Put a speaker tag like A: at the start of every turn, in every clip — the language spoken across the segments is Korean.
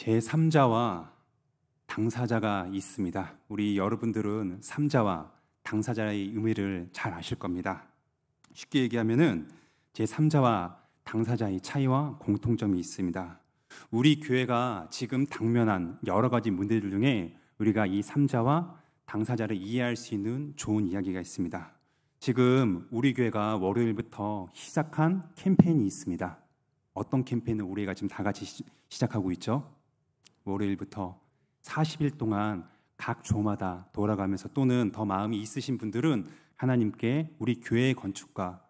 A: 제3자와 당사자가 있습니다. 우리 여러분들은 3자와 당사자의 의미를 잘 아실 겁니다. 쉽게 얘기하면은 제3자와 당사자의 차이와 공통점이 있습니다. 우리 교회가 지금 당면한 여러 가지 문제들 중에 우리가 이 3자와 당사자를 이해할 수 있는 좋은 이야기가 있습니다. 지금 우리 교회가 월요일부터 시작한 캠페인이 있습니다. 어떤 캠페인을 우리가 지금 다 같이 시작하고 있죠? 월요일부터 40일 동안 각 조마다 돌아가면서, 또는 더 마음이 있으신 분들은 하나님께 우리 교회의 건축과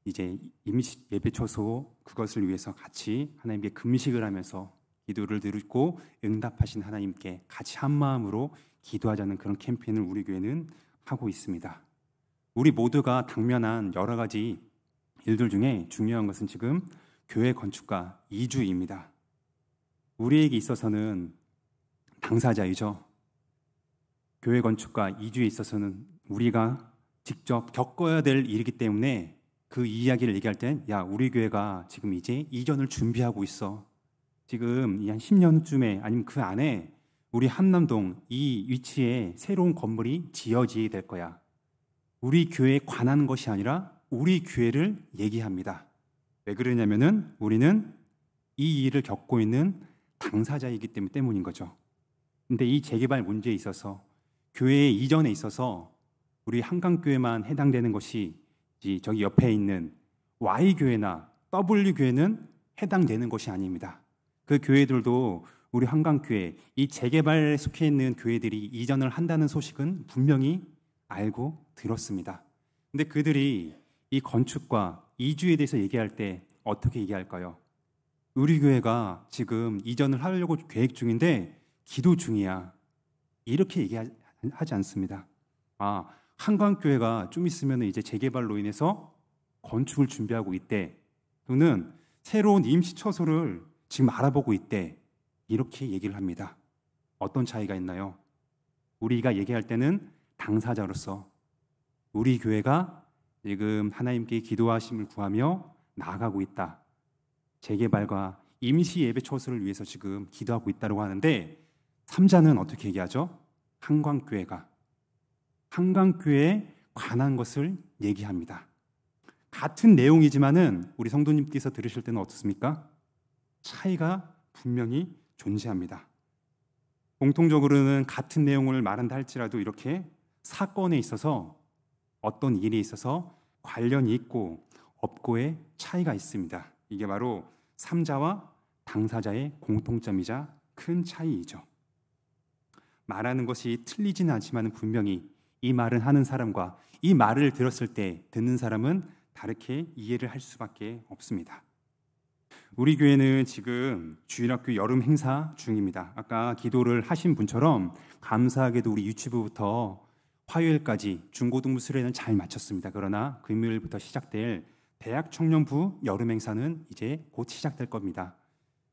A: 이제 임시 예배 처소 그것을 위해서 같이 하나님께 금식을 하면서 기도를 드리고 응답하신 하나님께 같이 한 마음으로 기도하자는 그런 캠페인을 우리 교회는 하고 있습니다. 우리 모두가 당면한 여러 가지 일들 중에 중요한 것은 지금 교회 건축과 이주입니다. 우리에게 있어서는 당사자이죠. 교회 건축과 이주에 있어서는 우리가 직접 겪어야 될 일이기 때문에 그 이야기를 얘기할 땐, 야, 우리 교회가 지금 이제 이전을 준비하고 있어. 지금 한 10년쯤에 아니면 그 안에 우리 한남동 이 위치에 새로운 건물이 지어지게 될 거야. 우리 교회에 관한 것이 아니라 우리 교회를 얘기합니다. 왜 그러냐면은 우리는 이 일을 겪고 있는 당사자이기 때문인 거죠. 근데 이 재개발 문제에 있어서 교회 이전에 있어서 우리 한강교회만 해당되는 것이 저기 옆에 있는 Y교회나 W교회는 해당되는 것이 아닙니다. 그 교회들도 우리 한강교회, 이 재개발에 속해 있는 교회들이 이전을 한다는 소식은 분명히 알고 들었습니다. 근데 그들이 이 건축과 이주에 대해서 얘기할 때 어떻게 얘기할까요? 우리 교회가 지금 이전을 하려고 계획 중인데 기도 중이야. 이렇게 얘기하지 않습니다. 한강교회가 좀 있으면 이제 재개발로 인해서 건축을 준비하고 있대. 또는 새로운 임시처소를 지금 알아보고 있대. 이렇게 얘기를 합니다. 어떤 차이가 있나요? 우리가 얘기할 때는 당사자로서 우리 교회가 지금 하나님께 기도하심을 구하며 나아가고 있다. 재개발과 임시 예배 처소를 위해서 지금 기도하고 있다고 하는데, 3자는 어떻게 얘기하죠? 한강교회에 관한 것을 얘기합니다. 같은 내용이지만은 우리 성도님께서 들으실 때는 어떻습니까? 차이가 분명히 존재합니다. 공통적으로는 같은 내용을 말한다 할지라도 이렇게 사건에 있어서, 어떤 일에 있어서 관련이 있고 없고의 차이가 있습니다. 이게 바로 3자와 당사자의 공통점이자 큰 차이이죠. 말하는 것이 틀리지는 않지만 분명히 이 말은 하는 사람과 이 말을 들었을 때 듣는 사람은 다르게 이해를 할 수밖에 없습니다. 우리 교회는 지금 주일학교 여름 행사 중입니다. 아까 기도를 하신 분처럼 감사하게도 우리 유치부부터 화요일까지 중고등부 수련을 잘 마쳤습니다. 그러나 금요일부터 시작될 대학 청년부 여름 행사는 이제 곧 시작될 겁니다.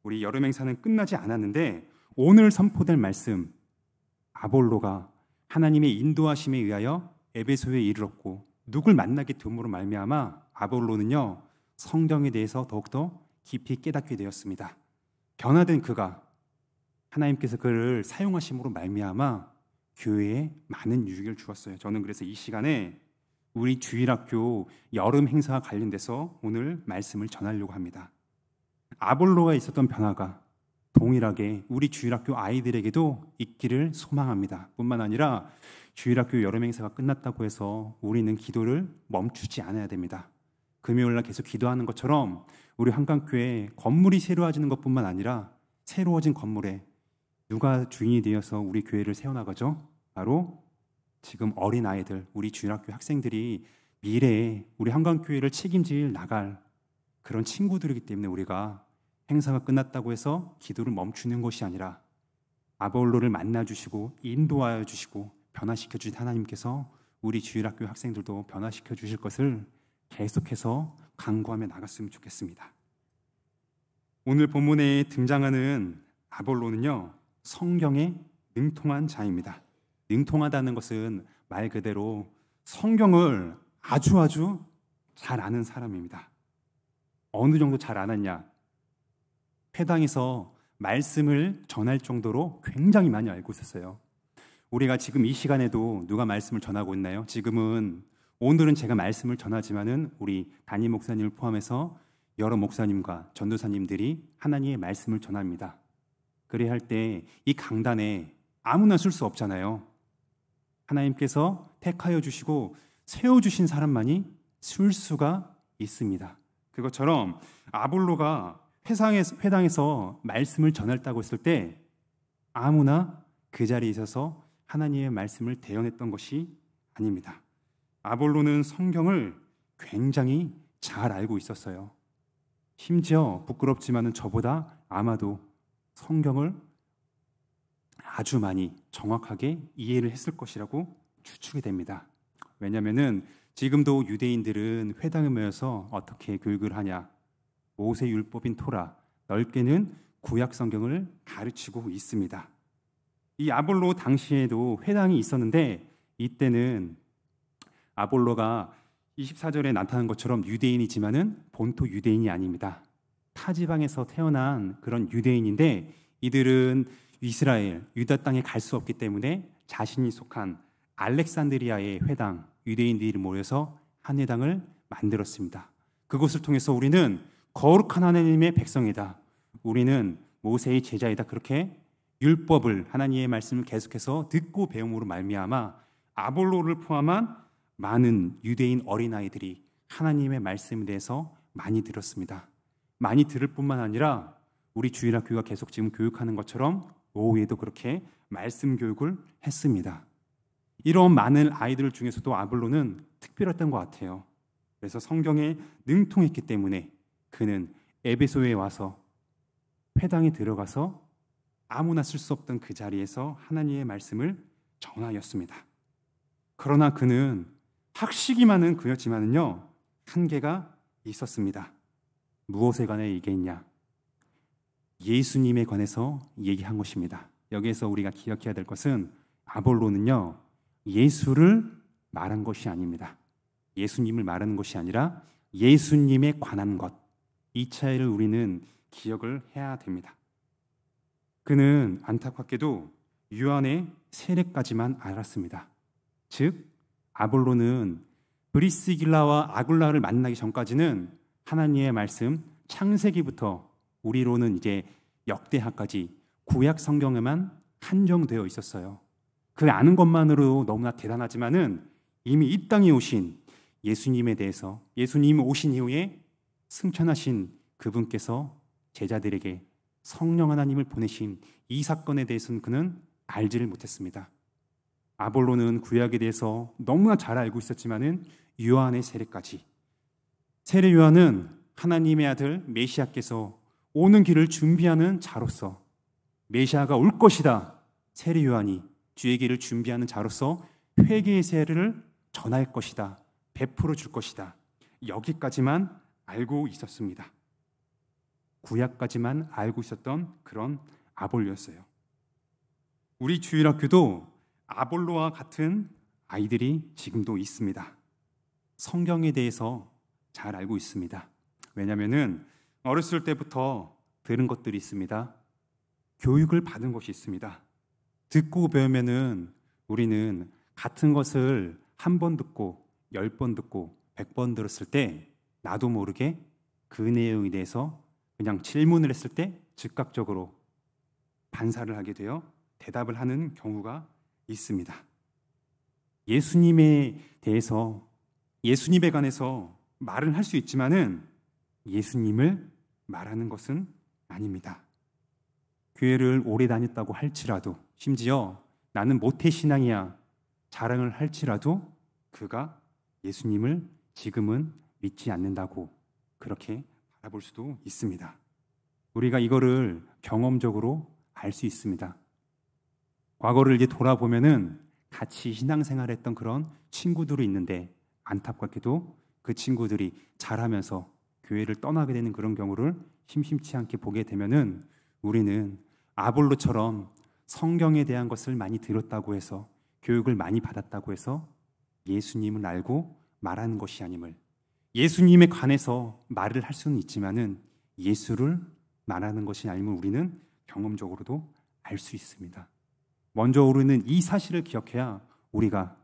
A: 우리 여름 행사는 끝나지 않았는데 오늘 선포될 말씀, 아볼로가 하나님의 인도하심에 의하여 에베소에 이르렀고 누굴 만나게 됨으로 말미암아 아볼로는요, 성경에 대해서 더욱더 깊이 깨닫게 되었습니다. 변화된 그가, 하나님께서 그를 사용하심으로 말미암아 교회에 많은 유익을 주었어요. 저는 그래서 이 시간에 우리 주일학교 여름 행사와 관련돼서 오늘 말씀을 전하려고 합니다. 아볼로가 있었던 변화가 동일하게 우리 주일학교 아이들에게도 있기를 소망합니다. 뿐만 아니라 주일학교 여름 행사가 끝났다고 해서 우리는 기도를 멈추지 않아야 됩니다. 금요일날 계속 기도하는 것처럼 우리 한강교회 건물이 새로워지는 것뿐만 아니라 새로워진 건물에 누가 주인이 되어서 우리 교회를 세워나가죠? 바로 지금 어린아이들, 우리 주일학교 학생들이 미래에 우리 한강교회를 책임질 나갈 그런 친구들이기 때문에 우리가 행사가 끝났다고 해서 기도를 멈추는 것이 아니라 아볼로를 만나주시고 인도하여 주시고 변화시켜 주신 하나님께서 우리 주일학교 학생들도 변화시켜 주실 것을 계속해서 간구하며 나갔으면 좋겠습니다. 오늘 본문에 등장하는 아볼로는요, 성경에 능통한 자입니다. 능통하다는 것은 말 그대로 성경을 아주 잘 아는 사람입니다. 어느 정도 잘 아느냐? 회당에서 말씀을 전할 정도로 굉장히 많이 알고 있었어요. 우리가 지금 이 시간에도 누가 말씀을 전하고 있나요? 오늘은 제가 말씀을 전하지만은 우리 담임 목사님을 포함해서 여러 목사님과 전도사님들이 하나님의 말씀을 전합니다. 그래야 할 때 이 강단에 아무나 쓸 수 없잖아요. 하나님께서 택하여 주시고 세워주신 사람만이 쓸 수가 있습니다. 그것처럼 아볼로가 회당에서 말씀을 전했다고 했을 때 아무나 그 자리에 있어서 하나님의 말씀을 대언했던 것이 아닙니다. 아볼로는 성경을 굉장히 잘 알고 있었어요. 심지어 부끄럽지만은 저보다 아마도 성경을 아주 많이 정확하게 이해를 했을 것이라고 추측이 됩니다. 왜냐하면은 지금도 유대인들은 회당에 모여서 어떻게 교육을 하냐, 모세 율법인 토라, 넓게는 구약 성경을 가르치고 있습니다. 이 아볼로 당시에도 회당이 있었는데 이때는 아볼로가 24절에 나타난 것처럼 유대인이지만은 본토 유대인이 아닙니다. 타 지방에서 태어난 그런 유대인인데 이들은 이스라엘, 유다 땅에 갈 수 없기 때문에 자신이 속한 알렉산드리아의 회당, 유대인들이 모여서 한 회당을 만들었습니다. 그것을 통해서 우리는 거룩한 하나님의 백성이다. 우리는 모세의 제자이다. 그렇게 율법을, 하나님의 말씀을 계속해서 듣고 배움으로 말미암아 아볼로를 포함한 많은 유대인 어린아이들이 하나님의 말씀에 대해서 많이 들었습니다. 많이 들을 뿐만 아니라 우리 주일학교가 계속 지금 교육하는 것처럼 오후에도 그렇게 말씀 교육을 했습니다. 이런 많은 아이들 중에서도 아볼로는 특별했던 것 같아요. 그래서 성경에 능통했기 때문에 그는 에베소에 와서 회당에 들어가서 아무나 쓸 수 없던 그 자리에서 하나님의 말씀을 전하였습니다. 그러나 그는 학식이 많은 그였지만은요, 한계가 있었습니다. 무엇에 관해 얘기했냐? 예수님에 관해서 얘기한 것입니다. 여기에서 우리가 기억해야 될 것은 아볼로는요, 예수를 말한 것이 아닙니다. 예수님을 말하는 것이 아니라 예수님에 관한 것, 이 차이를 우리는 기억을 해야 됩니다. 그는 안타깝게도 유한의 세례까지만 알았습니다. 즉 아볼로는 브리스길라와 아굴라를 만나기 전까지는 하나님의 말씀 창세기부터 우리로는 이제 역대하까지 구약 성경에만 한정되어 있었어요. 그 아는 것만으로 너무나 대단하지만은 이미 이 땅에 오신 예수님에 대해서, 예수님 오신 이후에 승천하신 그분께서 제자들에게 성령 하나님을 보내신 이 사건에 대해서는 그는 알지를 못했습니다. 아볼로는 구약에 대해서 너무나 잘 알고 있었지만은 요한의 세례까지, 세례 요한은 하나님의 아들 메시아께서 오는 길을 준비하는 자로서, 메시아가 올 것이다, 세례 요한이 주의 길을 준비하는 자로서 회개의 세례를 전할 것이다, 베풀어 줄 것이다, 여기까지만 알고 있었습니다. 구약까지만 알고 있었던 그런 아볼로였어요. 우리 주일학교도 아볼로와 같은 아이들이 지금도 있습니다. 성경에 대해서 잘 알고 있습니다. 왜냐하면 어렸을 때부터 들은 것들이 있습니다. 교육을 받은 것이 있습니다. 듣고 배우면은 우리는 같은 것을 한 번 듣고 10번 듣고 100번 들었을 때 나도 모르게 그 내용에 대해서 그냥 질문을 했을 때 즉각적으로 반사를 하게 되어 대답을 하는 경우가 있습니다. 예수님에 대해서, 예수님에 관해서 말을 할 수 있지만은 예수님을 말하는 것은 아닙니다. 교회를 오래 다녔다고 할지라도, 심지어 나는 모태신앙이야 자랑을 할지라도 그가 예수님을 지금은 믿지 않는다고 그렇게 바라볼 수도 있습니다. 우리가 이거를 경험적으로 알 수 있습니다. 과거를 이제 돌아보면은 같이 신앙생활했던 그런 친구들이 있는데 안타깝게도 그 친구들이 자라면서 교회를 떠나게 되는 그런 경우를 심심치 않게 보게 되면은 우리는 아볼로처럼 성경에 대한 것을 많이 들었다고 해서, 교육을 많이 받았다고 해서 예수님을 알고 말하는 것이 아님을, 예수님에 관해서 말을 할 수는 있지만은 예수를 말하는 것이 아님을 우리는 경험적으로도 알 수 있습니다. 먼저 오르는 이 사실을 기억해야 우리가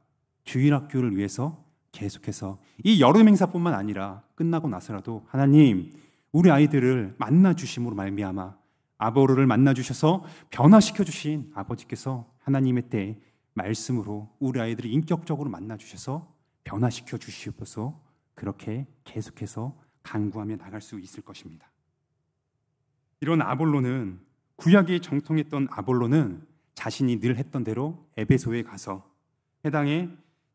A: 주일학교를 위해서 계속해서 이 여름 행사뿐만 아니라 끝나고 나서라도 하나님, 우리 아이들을 만나 주심으로 말미암아 아보로를 만나 주셔서 변화시켜 주신 아버지께서 하나님의 때 말씀으로 우리 아이들을 인격적으로 만나 주셔서 변화시켜 주시옵소서, 그렇게 계속해서 간구하며 나갈 수 있을 것입니다. 이런 아볼로는, 구약에 정통했던 아볼로는 자신이 늘 했던 대로 에베소에 가서 해당에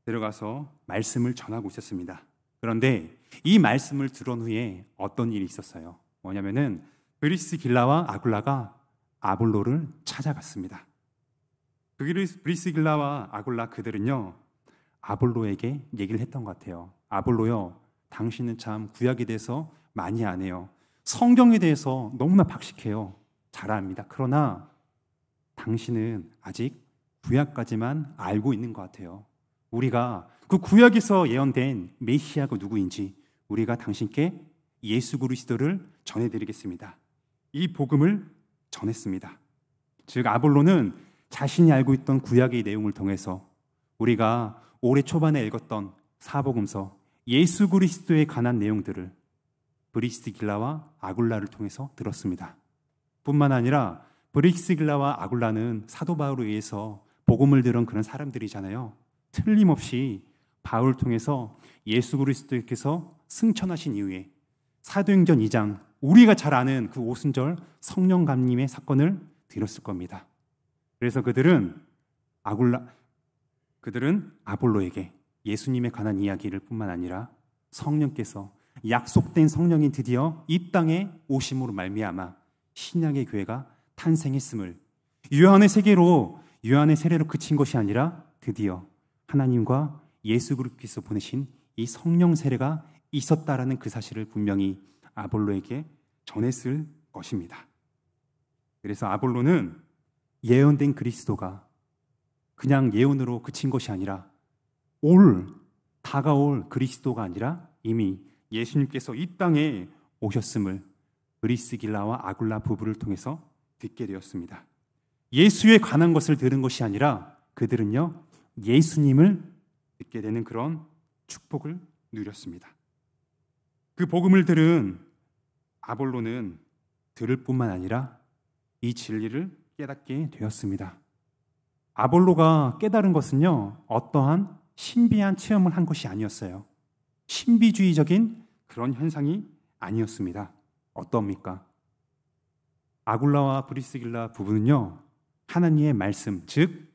A: 들어가서 말씀을 전하고 있었습니다. 그런데 이 말씀을 들은 후에 어떤 일이 있었어요? 뭐냐면은 브리스길라와 아굴라가 아볼로를 찾아갔습니다. 브리스길라와 아굴라 그들은요, 아볼로에게 얘기를 했던 것 같아요. 아볼로요, 당신은 참 구약에 대해서 많이 안 해요. 성경에 대해서 너무나 박식해요. 잘 압니다. 그러나 당신은 아직 구약까지만 알고 있는 것 같아요. 우리가 그 구약에서 예언된 메시아가 누구인지 우리가 당신께 예수 그리스도를 전해드리겠습니다. 이 복음을 전했습니다. 즉 아볼로는 자신이 알고 있던 구약의 내용을 통해서 우리가 올해 초반에 읽었던 사복음서 예수 그리스도에 관한 내용들을 브리스길라와 아굴라를 통해서 들었습니다. 뿐만 아니라 브리스길라와 아굴라는 사도 바울에 의해서 복음을 들은 그런 사람들이잖아요. 틀림없이 바울을 통해서 예수 그리스도께서 승천하신 이후에 사도행전 2장, 우리가 잘 아는 그 오순절 성령 감림의 사건을 들었을 겁니다. 그래서 그들은 아볼로에게 예수님에 관한 이야기를 뿐만 아니라 성령께서 약속된 성령이 드디어 이 땅에 오심으로 말미암아 신약의 교회가 탄생했음을, 요한의 세례로 그친 것이 아니라 드디어 하나님과 예수 그리스도께서 보내신 이 성령 세례가 있었다라는 그 사실을 분명히 아볼로에게 전했을 것입니다. 그래서 아볼로는 예언된 그리스도가 그냥 예언으로 그친 것이 아니라 다가올 그리스도가 아니라 이미 예수님께서 이 땅에 오셨음을 브리스길라와 아굴라 부부를 통해서 듣게 되었습니다. 예수에 관한 것을 들은 것이 아니라 그들은요, 예수님을 듣게 되는 그런 축복을 누렸습니다. 그 복음을 들은 아볼로는 들을 뿐만 아니라 이 진리를 깨닫게 되었습니다. 아볼로가 깨달은 것은요, 어떠한 신비한 체험을 한 것이 아니었어요. 신비주의적인 그런 현상이 아니었습니다. 어떠합니까? 아굴라와 브리스길라 부부는요, 하나님의 말씀, 즉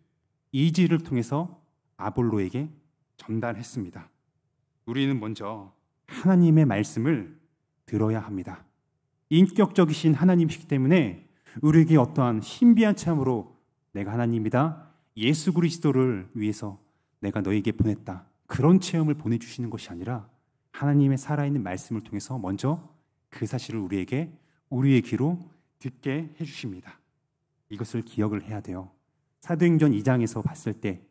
A: 이지를 통해서 아볼로에게 전달했습니다. 우리는 먼저 하나님의 말씀을 들어야 합니다. 인격적이신 하나님이시기 때문에 우리에게 어떠한 신비한 체험으로 내가 하나님이다, 예수 그리스도를 위해서 내가 너에게 보냈다, 그런 체험을 보내주시는 것이 아니라 하나님의 살아있는 말씀을 통해서 먼저 그 사실을 우리의 귀로 듣게 해주십니다. 이것을 기억을 해야 돼요. 사도행전 2장에서 봤을 때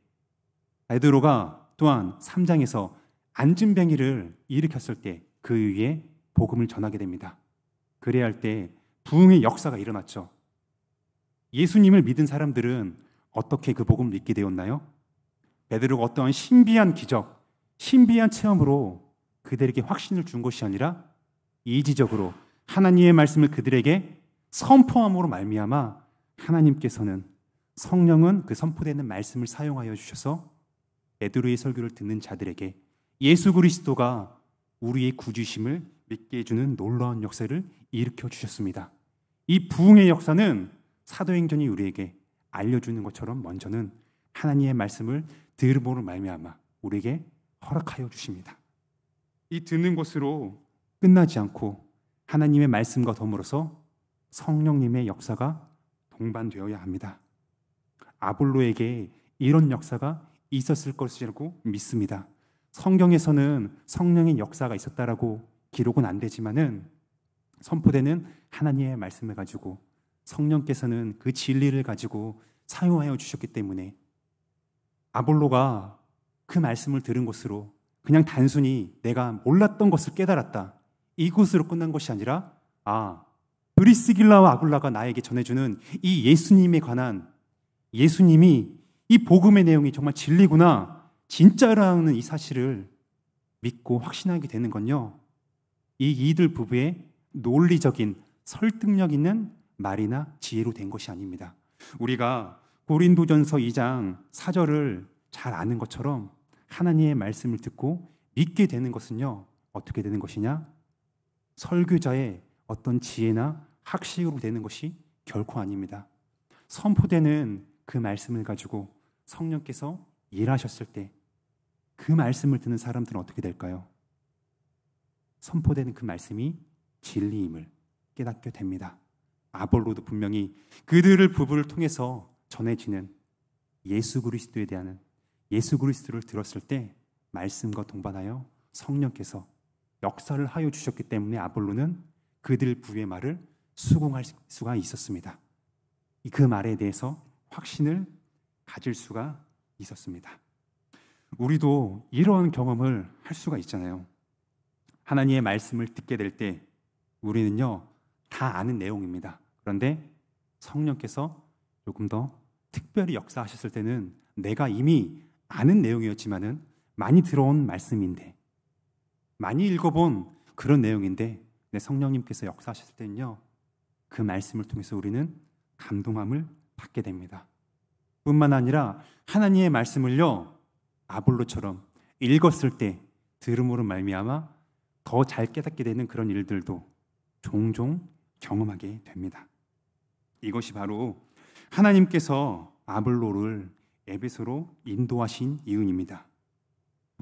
A: 베드로가 또한 3장에서 안진뱅이를 일으켰을 때 그 위에 복음을 전하게 됩니다. 그래야 할 때 부흥의 역사가 일어났죠. 예수님을 믿은 사람들은 어떻게 그 복음을 믿게 되었나요? 베드로가 어떠한 신비한 기적, 신비한 체험으로 그들에게 확신을 준 것이 아니라 이지적으로 하나님의 말씀을 그들에게 선포함으로 말미암아 하나님께서는, 성령은 그 선포되는 말씀을 사용하여 주셔서 베드로의 설교를 듣는 자들에게 예수 그리스도가 우리의 구주심을 믿게 해주는 놀라운 역사를 일으켜 주셨습니다. 이 부흥의 역사는 사도행전이 우리에게 알려주는 것처럼 먼저는 하나님의 말씀을 들음으로 말미암아 우리에게 허락하여 주십니다. 이 듣는 것으로 끝나지 않고 하나님의 말씀과 더불어서 성령님의 역사가 동반되어야 합니다. 아볼로에게 이런 역사가 있었을 것이라고 믿습니다. 성경에서는 성령의 역사가 있었다라고 기록은 안 되지만은 선포되는 하나님의 말씀을 가지고 성령께서는 그 진리를 가지고 사용하여 주셨기 때문에 아볼로가 그 말씀을 들은 것으로 그냥 단순히 내가 몰랐던 것을 깨달았다, 이것으로 끝난 것이 아니라 브리스길라와 아굴라가 나에게 전해주는 이 예수님에 관한, 예수님이 이 복음의 내용이 정말 진리구나, 진짜라는 이 사실을 믿고 확신하게 되는 건요, 이 이들 부부의 논리적인 설득력 있는 말이나 지혜로 된 것이 아닙니다. 우리가 고린도전서 2장 4절을 잘 아는 것처럼 하나님의 말씀을 듣고 믿게 되는 것은요, 어떻게 되는 것이냐? 설교자의 어떤 지혜나 학식으로 되는 것이 결코 아닙니다. 선포되는 그 말씀을 가지고 성령께서 일하셨을 때 그 말씀을 듣는 사람들은 어떻게 될까요? 선포되는 그 말씀이 진리임을 깨닫게 됩니다. 아볼로도 분명히 그들을 부부를 통해서 전해지는 예수 그리스도에 대한, 예수 그리스도를 들었을 때 말씀과 동반하여 성령께서 역사를 하여 주셨기 때문에 아볼로는 그들 부부의 말을 수긍할 수가 있었습니다. 그 말에 대해서 확신을 가질 수가 있었습니다. 우리도 이러한 경험을 할 수가 있잖아요. 하나님의 말씀을 듣게 될 때 우리는요, 다 아는 내용입니다. 그런데 성령께서 조금 더 특별히 역사하셨을 때는 내가 이미 아는 내용이었지만은 많이 들어온 말씀인데, 많이 읽어본 그런 내용인데 내 성령님께서 역사하셨을 때는요, 그 말씀을 통해서 우리는 감동함을 받게 됩니다. 뿐만 아니라 하나님의 말씀을요, 아볼로처럼 읽었을 때 들음으로 말미암아 더 잘 깨닫게 되는 그런 일들도 종종 경험하게 됩니다. 이것이 바로 하나님께서 아볼로를 에베소로 인도하신 이유입니다.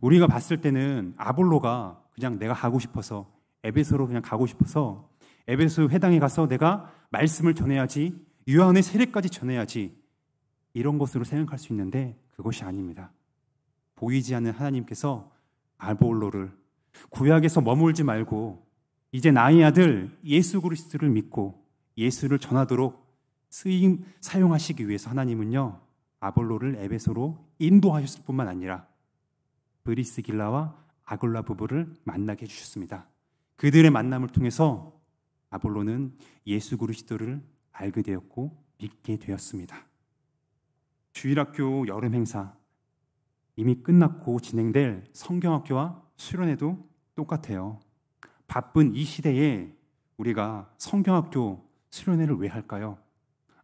A: 우리가 봤을 때는 아볼로가 그냥 내가 가고 싶어서, 에베소로 그냥 가고 싶어서 에베소 회당에 가서 내가 말씀을 전해야지, 요한의 세례까지 전해야지, 이런 것으로 생각할 수 있는데 그것이 아닙니다. 보이지 않는 하나님께서 아볼로를 구약에서 머물지 말고 이제 나의 아들 예수 그리스도를 믿고 예수를 전하도록 사용하시기 위해서 하나님은요, 아볼로를 에베소로 인도하셨을 뿐만 아니라 브리스길라와 아굴라 부부를 만나게 해주셨습니다. 그들의 만남을 통해서 아볼로는 예수 그리스도를 알게 되었고 믿게 되었습니다. 주일학교 여름 행사 이미 끝났고 진행될 성경학교와 수련회도 똑같아요. 바쁜 이 시대에 우리가 성경학교 수련회를 왜 할까요?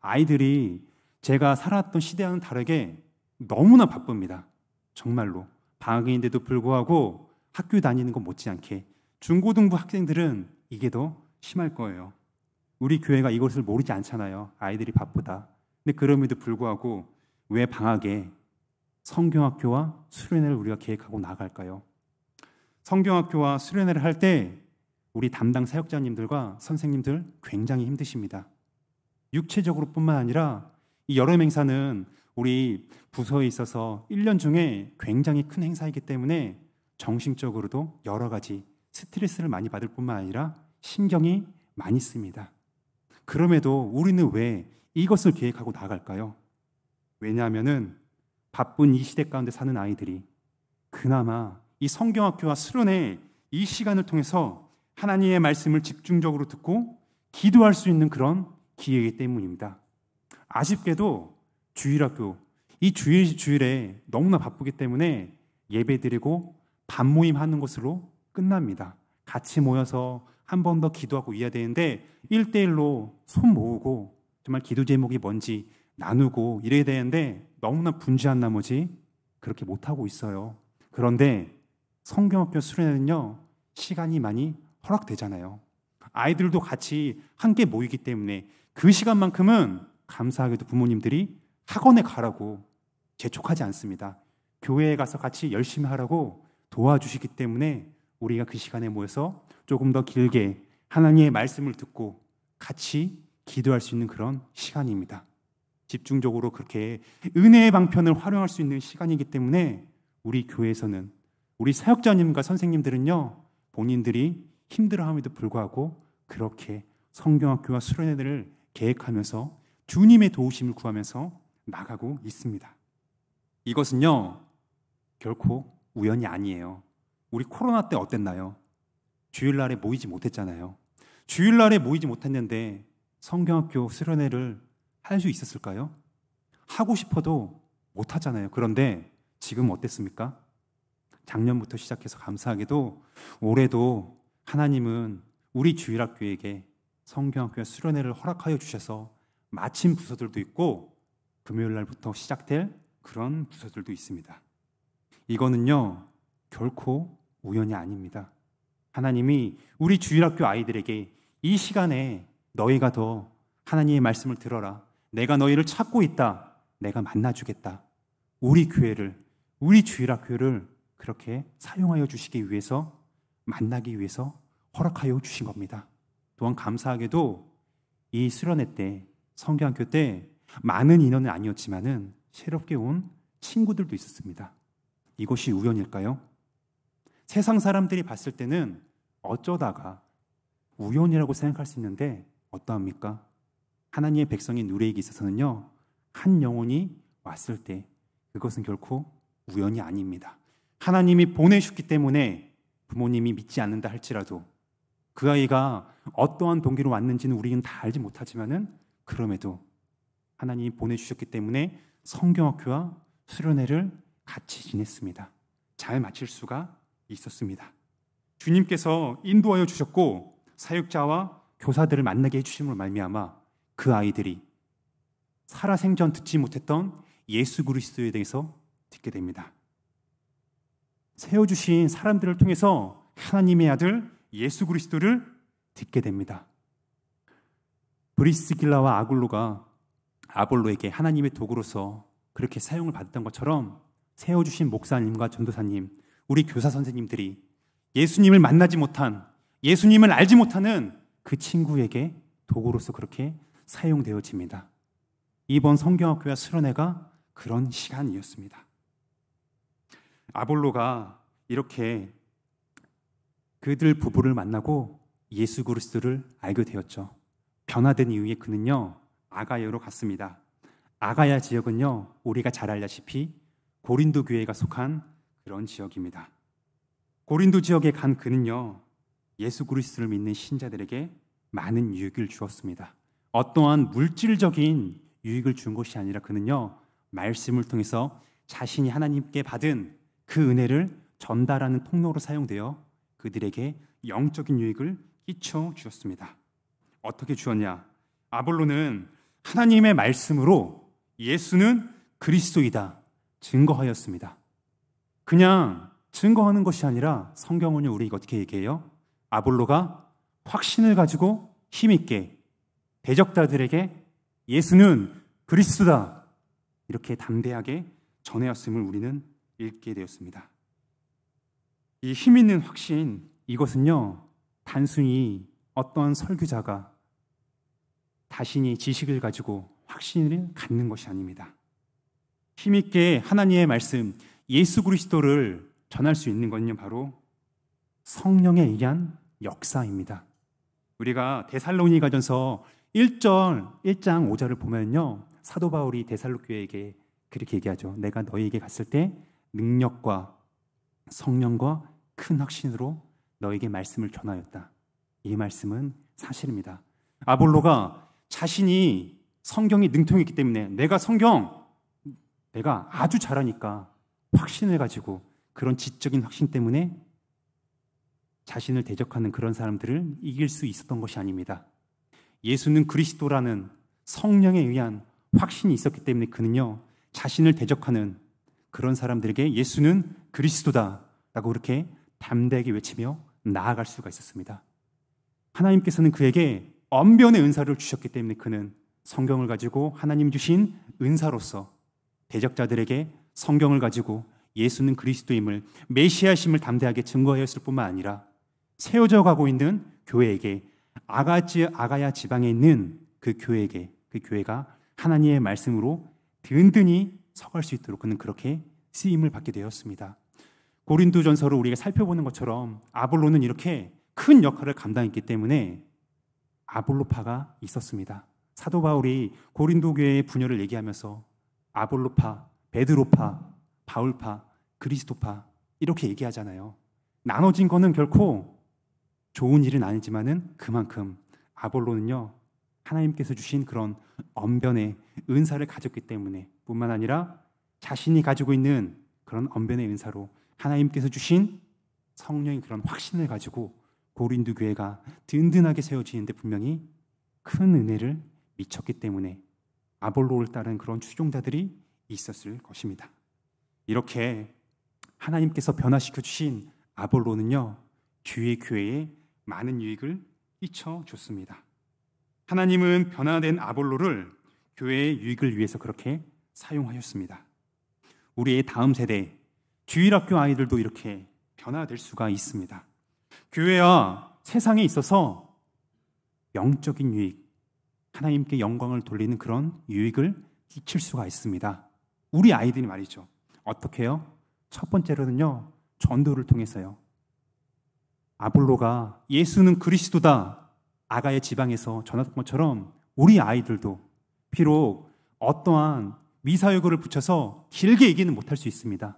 A: 아이들이 제가 살았던 시대와는 다르게 너무나 바쁩니다. 정말로 방학인데도 불구하고 학교 다니는 것 못지않게 중고등부 학생들은 이게 더 심할 거예요. 우리 교회가 이것을 모르지 않잖아요. 아이들이 바쁘다. 근데 그럼에도 불구하고 왜 방학에 성경학교와 수련회를 우리가 계획하고 나갈까요? 성경학교와 수련회를 할 때 우리 담당 사역자님들과 선생님들 굉장히 힘드십니다. 육체적으로 뿐만 아니라 이 여름 행사는 우리 부서에 있어서 1년 중에 굉장히 큰 행사이기 때문에 정신적으로도 여러 가지 스트레스를 많이 받을 뿐만 아니라 신경이 많이 씁니다. 그럼에도 우리는 왜 이것을 계획하고 나갈까요? 왜냐하면은 바쁜 이 시대 가운데 사는 아이들이 그나마 이 성경학교와 수련회 이 시간을 통해서 하나님의 말씀을 집중적으로 듣고 기도할 수 있는 그런 기회이기 때문입니다. 아쉽게도 주일학교 이 주일에 너무나 바쁘기 때문에 예배드리고 밤모임 하는 것으로 끝납니다. 같이 모여서 한 번 더 기도하고 이어야 되는데 1대1로 손 모으고 정말 기도 제목이 뭔지 나누고 이래야 되는데 너무나 분주한 나머지 그렇게 못하고 있어요. 그런데 성경학교 수련회는요, 시간이 많이 허락되잖아요. 아이들도 같이 함께 모이기 때문에 그 시간만큼은 감사하게도 부모님들이 학원에 가라고 재촉하지 않습니다. 교회에 가서 같이 열심히 하라고 도와주시기 때문에 우리가 그 시간에 모여서 조금 더 길게 하나님의 말씀을 듣고 같이 기도할 수 있는 그런 시간입니다. 집중적으로 그렇게 은혜의 방편을 활용할 수 있는 시간이기 때문에 우리 교회에서는 우리 사역자님과 선생님들은요, 본인들이 힘들어함에도 불구하고 그렇게 성경학교와 수련회를 계획하면서 주님의 도우심을 구하면서 나가고 있습니다. 이것은요, 결코 우연이 아니에요. 우리 코로나 때 어땠나요? 주일날에 모이지 못했잖아요. 주일날에 모이지 못했는데 성경학교 수련회를 할 수 있었을까요? 하고 싶어도 못하잖아요. 그런데 지금 어땠습니까? 작년부터 시작해서 감사하게도 올해도 하나님은 우리 주일학교에게 성경학교 수련회를 허락하여 주셔서 마친 부서들도 있고 금요일 날부터 시작될 그런 부서들도 있습니다. 이거는요, 결코 우연이 아닙니다. 하나님이 우리 주일학교 아이들에게 이 시간에 너희가 더 하나님의 말씀을 들어라. 내가 너희를 찾고 있다. 내가 만나주겠다. 우리 교회를, 우리 주일학교를 그렇게 사용하여 주시기 위해서, 만나기 위해서 허락하여 주신 겁니다. 또한 감사하게도 이 수련회 때, 성경학교 때 많은 인원은 아니었지만은 새롭게 온 친구들도 있었습니다. 이것이 우연일까요? 세상 사람들이 봤을 때는 어쩌다가 우연이라고 생각할 수 있는데 어떠합니까? 하나님의 백성인 우리에게 있어서는요, 한 영혼이 왔을 때 그것은 결코 우연이 아닙니다. 하나님이 보내셨기 때문에 부모님이 믿지 않는다 할지라도 그 아이가 어떠한 동기로 왔는지는 우리는 다 알지 못하지만은 그럼에도 하나님이 보내주셨기 때문에 성경학교와 수련회를 같이 지냈습니다. 잘 마칠 수가 있었습니다. 주님께서 인도하여 주셨고 사역자와 교사들을 만나게 해주심으로 말미암아 그 아이들이 살아생전 듣지 못했던 예수 그리스도에 대해서 듣게 됩니다. 세워주신 사람들을 통해서 하나님의 아들 예수 그리스도를 듣게 됩니다. 브리스길라와 아굴로가 아볼로에게 하나님의 도구로서 그렇게 사용을 받았던 것처럼 세워주신 목사님과 전도사님, 우리 교사 선생님들이 예수님을 만나지 못한, 예수님을 알지 못하는 그 친구에게 도구로서 그렇게 사용되어집니다. 이번 성경학교와 수련회가 그런 시간이었습니다. 아볼로가 이렇게 그들 부부를 만나고 예수 그리스도를 알게 되었죠. 변화된 이후에 그는요, 아가야로 갔습니다. 아가야 지역은요, 우리가 잘 알다시피 고린도 교회가 속한 그런 지역입니다. 고린도 지역에 간 그는요, 예수 그리스도를 믿는 신자들에게 많은 유익을 주었습니다. 어떠한 물질적인 유익을 준 것이 아니라 그는요, 말씀을 통해서 자신이 하나님께 받은 그 은혜를 전달하는 통로로 사용되어 그들에게 영적인 유익을 끼쳐 주었습니다. 어떻게 주었냐? 아볼로는 하나님의 말씀으로 예수는 그리스도이다 증거하였습니다. 그냥 증거하는 것이 아니라 성경은 우리가 어떻게 얘기해요? 아볼로가 확신을 가지고 힘있게 대적자들에게 예수는 그리스도다 이렇게 담대하게 전해왔음을 우리는 읽게 되었습니다. 이 힘있는 확신, 이것은요, 단순히 어떤 설교자가 자신이 지식을 가지고 확신을 갖는 것이 아닙니다. 힘있게 하나님의 말씀, 예수 그리스도를 전할 수 있는 것은요, 바로 성령에 의한 역사입니다. 우리가 데살로니가전서 1장 5절을 보면요, 사도 바울이 데살로 교회에게 그렇게 얘기하죠. 내가 너희에게 갔을 때 능력과 성령과 큰 확신으로 너에게 말씀을 전하였다. 이 말씀은 사실입니다. 아볼로가 자신이 성경이 능통했기 때문에 내가 아주 잘하니까 확신을 가지고 그런 지적인 확신 때문에 자신을 대적하는 그런 사람들을 이길 수 있었던 것이 아닙니다. 예수는 그리스도라는 성령에 의한 확신이 있었기 때문에 그는요, 자신을 대적하는 그런 사람들에게 예수는 그리스도다라고 그렇게 담대하게 외치며 나아갈 수가 있었습니다. 하나님께서는 그에게 언변의 은사를 주셨기 때문에 그는 성경을 가지고 하나님 주신 은사로서 대적자들에게 성경을 가지고 예수는 그리스도임을, 메시아심을 담대하게 증거하였을 뿐만 아니라 세워져 가고 있는 교회에게, 아가야 지방에 있는 그 교회에게, 그 교회가 하나님의 말씀으로 든든히 서갈 수 있도록 그는 그렇게 쓰임을 받게 되었습니다. 고린도전서를 우리가 살펴보는 것처럼 아볼로는 이렇게 큰 역할을 감당했기 때문에 아볼로파가 있었습니다. 사도 바울이 고린도 교회의 분열을 얘기하면서 아볼로파, 베드로파, 바울파, 그리스도파 이렇게 얘기하잖아요. 나눠진 거는 결코 좋은 일은 아니지만은 그만큼 아볼로는요, 하나님께서 주신 그런 언변의 은사를 가졌기 때문에 뿐만 아니라 자신이 가지고 있는 그런 언변의 은사로 하나님께서 주신 성령의 그런 확신을 가지고 고린도 교회가 든든하게 세워지는데 분명히 큰 은혜를 미쳤기 때문에 아볼로를 따른 그런 추종자들이 있었을 것입니다. 이렇게 하나님께서 변화시켜 주신 아볼로는요, 주의 교회에 많은 유익을 끼쳐줬습니다. 하나님은 변화된 아볼로를 교회의 유익을 위해서 그렇게 사용하였습니다. 우리의 다음 세대 주일학교 아이들도 이렇게 변화될 수가 있습니다. 교회와 세상에 있어서 영적인 유익, 하나님께 영광을 돌리는 그런 유익을 끼칠 수가 있습니다. 우리 아이들이 말이죠. 어떻게 해요? 첫 번째로는요, 전도를 통해서요. 아볼로가 예수는 그리스도다 아가야 지방에서 전했던 것처럼 우리 아이들도 비록 어떠한 미사여구를 붙여서 길게 얘기는 못할 수 있습니다.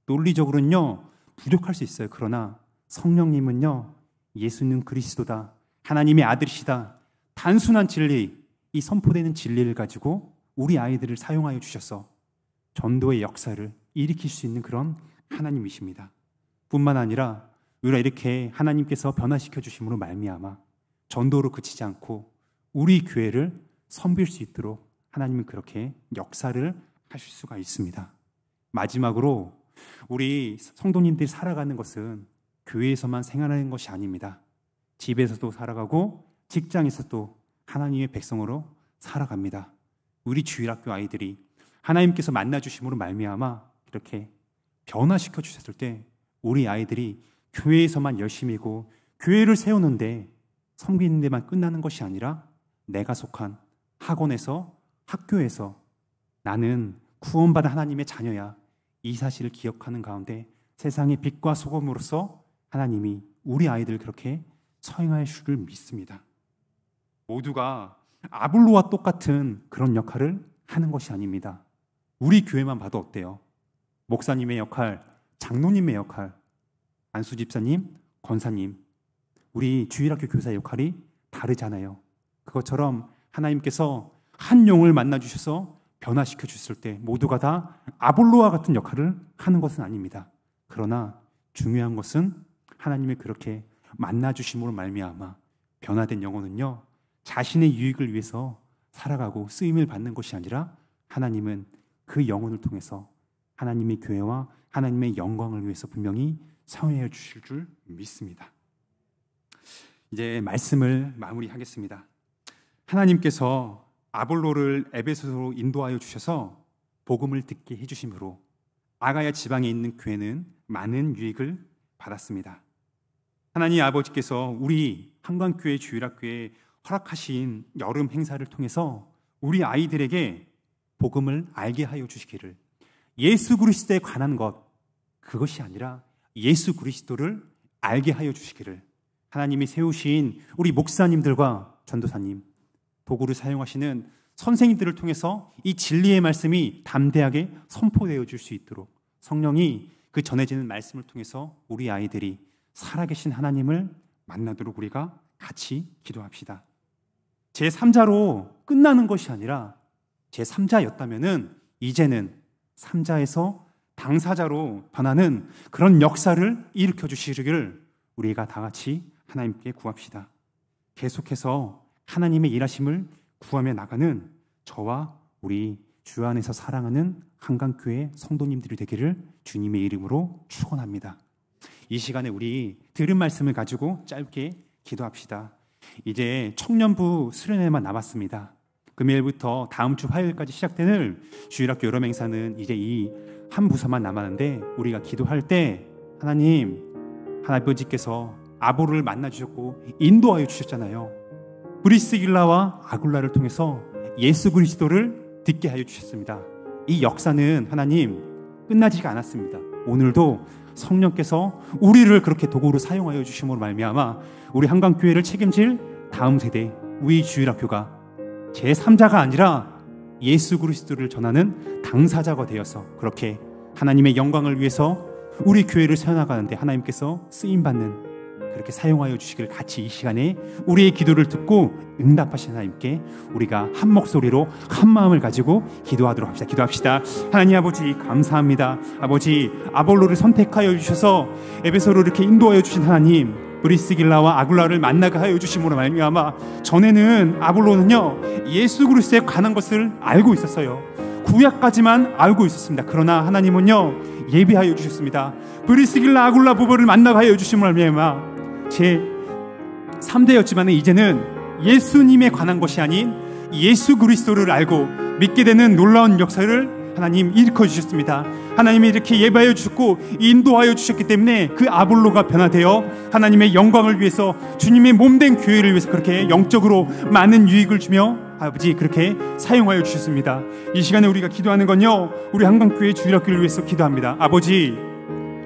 A: 논리적으로는요 부족할 수 있어요. 그러나 성령님은요, 예수는 그리스도다, 하나님의 아들이시다, 단순한 진리, 이 선포되는 진리를 가지고 우리 아이들을 사용하여 주셔서 전도의 역사를 일으킬 수 있는 그런 하나님이십니다. 뿐만 아니라 우리가 이렇게 하나님께서 변화시켜 주심으로 말미암아 전도로 그치지 않고 우리 교회를 섬길 수 있도록 하나님은 그렇게 역사를 하실 수가 있습니다. 마지막으로 우리 성도님들이 살아가는 것은 교회에서만 생활하는 것이 아닙니다. 집에서도 살아가고 직장에서도 하나님의 백성으로 살아갑니다. 우리 주일학교 아이들이 하나님께서 만나주심으로 말미암아 이렇게 변화시켜 주셨을 때 우리 아이들이 교회에서만 열심히고 교회를 세우는데 섬기는 데만 끝나는 것이 아니라 내가 속한 학원에서, 학교에서 나는 구원받은 하나님의 자녀야, 이 사실을 기억하는 가운데 세상의 빛과 소금으로서 하나님이 우리 아이들을 그렇게 사용할 줄 믿습니다. 모두가 아볼로와 똑같은 그런 역할을 하는 것이 아닙니다. 우리 교회만 봐도 어때요? 목사님의 역할, 장로님의 역할, 안수 집사님, 권사님, 우리 주일학교 교사의 역할이 다르잖아요. 그것처럼 하나님께서 한 영을 만나주셔서 변화시켜 주셨을 때 모두가 다 아볼로와 같은 역할을 하는 것은 아닙니다. 그러나 중요한 것은 하나님의 그렇게 만나주심으로 말미암아 변화된 영혼은요, 자신의 유익을 위해서 살아가고 쓰임을 받는 것이 아니라 하나님은 그 영혼을 통해서 하나님의 교회와 하나님의 영광을 위해서 분명히 사용해 주실 줄 믿습니다. 이제 말씀을 마무리하겠습니다. 하나님께서 아볼로를 에베소로 인도하여 주셔서 복음을 듣게 해주심으로 아가야 지방에 있는 교회는 많은 유익을 받았습니다. 하나님 아버지께서 우리 한강교회 주일학교에 허락하신 여름 행사를 통해서 우리 아이들에게 복음을 알게 하여 주시기를, 예수 그리스도에 관한 것, 그것이 아니라 예수 그리스도를 알게 하여 주시기를 하나님이 세우신 우리 목사님들과 전도사님, 도구를 사용하시는 선생님들을 통해서 이 진리의 말씀이 담대하게 선포되어 줄 수 있도록 성령이 그 전해지는 말씀을 통해서 우리 아이들이 살아계신 하나님을 만나도록 우리가 같이 기도합시다. 제3자로 끝나는 것이 아니라 제3자였다면은 이제는 3자에서 당사자로 변하는 그런 역사를 일으켜 주시기를 우리가 다 같이 하나님께 구합시다. 계속해서 하나님의 일하심을 구하며 나가는 저와 우리 주 안에서 사랑하는 한강교회 성도님들이 되기를 주님의 이름으로 축원합니다. 이 시간에 우리 들은 말씀을 가지고 짧게 기도합시다. 이제 청년부 수련회만 남았습니다. 금요일부터 다음 주 화요일까지 시작되는 주일학교 여름 행사는 이제 이 한 부서만 남았는데 우리가 기도할 때 하나님 아버지께서 아볼로를 만나주셨고 인도하여 주셨잖아요. 브리스길라와 아굴라를 통해서 예수 그리스도를 듣게 하여 주셨습니다. 이 역사는 하나님 끝나지가 않았습니다. 오늘도 성령께서 우리를 그렇게 도구로 사용하여 주심으로 말미암아 우리 한강교회를 책임질 다음 세대 우리 주일학교가 제3자가 아니라 예수 그리스도를 전하는 당사자가 되어서 그렇게 하나님의 영광을 위해서 우리 교회를 세워나가는데 하나님께서 쓰임받는 그렇게 사용하여 주시길 같이 이 시간에 우리의 기도를 듣고 응답하신 하나님께 우리가 한 목소리로 한 마음을 가지고 기도하도록 합시다. 기도합시다. 하나님 아버지 감사합니다. 아버지 아볼로를 선택하여 주셔서 에베소로 이렇게 인도하여 주신 하나님, 브리스길라와 아굴라를 만나게 하여 주심으로 말미암아 전에는 아볼로는요 예수 그리스도에 관한 것을 알고 있었어요. 구약까지만 알고 있었습니다. 그러나 하나님은요 예비하여 주셨습니다. 브리스길라 아굴라 부부를 만나게 하여 주심으로 말미암아 제 3대였지만 이제는 예수님에 관한 것이 아닌 예수 그리스도를 알고 믿게 되는 놀라운 역사를 하나님 일으켜 주셨습니다. 하나님이 이렇게 예배하여 주셨고 인도하여 주셨기 때문에 그 아볼로가 변화되어 하나님의 영광을 위해서, 주님의 몸된 교회를 위해서 그렇게 영적으로 많은 유익을 주며 아버지 그렇게 사용하여 주셨습니다. 이 시간에 우리가 기도하는 건요 우리 한강교회 주일학교를 위해서 기도합니다. 아버지,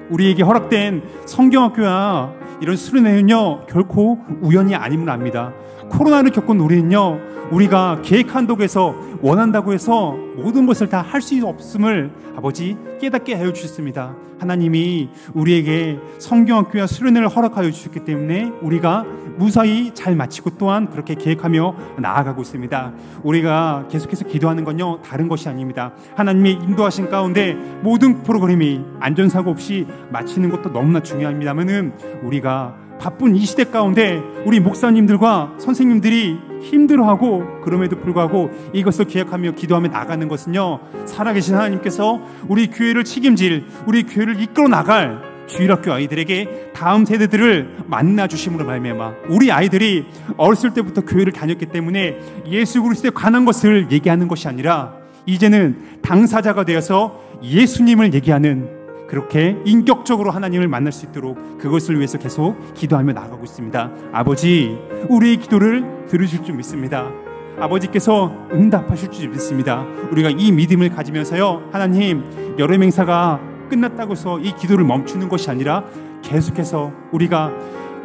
A: 우리에게 허락된 성경학교와 이런 수련회는요 결코 우연이 아님을 압니다. 코로나를 겪은 우리는요 우리가 계획한 독에서 원한다고 해서 모든 것을 다 할 수 없음을 아버지 깨닫게 하여 주셨습니다. 하나님이 우리에게 성경학교와 수련회를 허락하여 주셨기 때문에 우리가 무사히 잘 마치고 또한 그렇게 계획하며 나아가고 있습니다. 우리가 계속해서 기도하는 건요 다른 것이 아닙니다. 하나님의 인도하신 가운데 모든 프로그램이 안전사고 없이 마치는 것도 너무나 중요합니다만은 우리가 바쁜 이 시대 가운데 우리 목사님들과 선생님들이 힘들어하고 그럼에도 불구하고 이것을 기억하며 기도하며 나가는 것은요 살아계신 하나님께서 우리 교회를 책임질, 우리 교회를 이끌어 나갈 주일학교 아이들에게 다음 세대들을 만나 주심으로 말미암아 우리 아이들이 어렸을 때부터 교회를 다녔기 때문에 예수 그리스도에 관한 것을 얘기하는 것이 아니라 이제는 당사자가 되어서 예수님을 얘기하는, 그렇게 인격적으로 하나님을 만날 수 있도록 그것을 위해서 계속 기도하며 나가고 있습니다. 아버지, 우리의 기도를 들으실 줄 믿습니다. 아버지께서 응답하실 줄 믿습니다. 우리가 이 믿음을 가지면서요 하나님 여름 행사가 끝났다고 해서 이 기도를 멈추는 것이 아니라 계속해서 우리가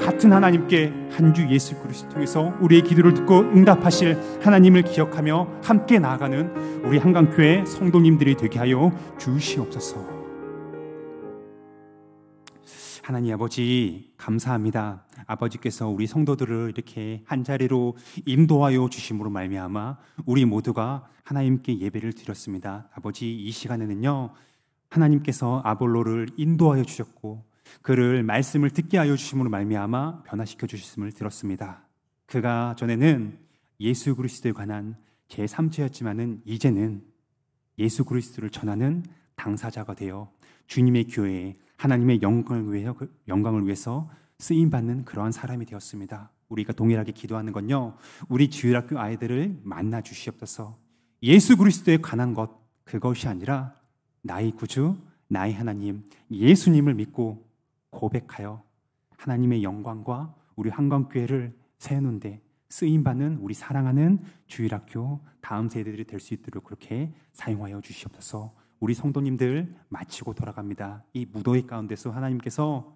A: 같은 하나님께 한 주 예수 그리스도 통해서 우리의 기도를 듣고 응답하실 하나님을 기억하며 함께 나아가는 우리 한강교회 성도님들이 되게 하여 주시옵소서. 하나님 아버지 감사합니다. 아버지께서 우리 성도들을 이렇게 한자리로 인도하여 주심으로 말미암아 우리 모두가 하나님께 예배를 드렸습니다. 아버지, 이 시간에는요 하나님께서 아볼로를 인도하여 주셨고 그를 말씀을 듣게 하여 주심으로 말미암아 변화시켜 주셨음을 들었습니다. 그가 전에는 예수 그리스도에 관한 제3자였지만은 이제는 예수 그리스도를 전하는 당사자가 되어 주님의 교회에 하나님의 영광을 위해서 쓰임받는 그러한 사람이 되었습니다. 우리가 동일하게 기도하는 건요 우리 주일학교 아이들을 만나 주시옵소서. 예수 그리스도에 관한 것, 그것이 아니라 나의 구주, 나의 하나님 예수님을 믿고 고백하여 하나님의 영광과 우리 한강교회를 세우는데 쓰임받는 우리 사랑하는 주일학교 다음 세대들이 될 수 있도록 그렇게 사용하여 주시옵소서. 우리 성도님들 마치고 돌아갑니다. 이 무더위 가운데서 하나님께서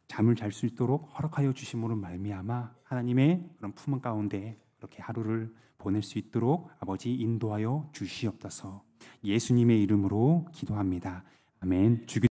A: 잠을 잘 수 있도록 허락하여 주심으로 말미암아 하나님의 그런 품 가운데 그렇게 하루를 보낼 수 있도록 아버지 인도하여 주시옵소서. 예수님의 이름으로 기도합니다. 아멘.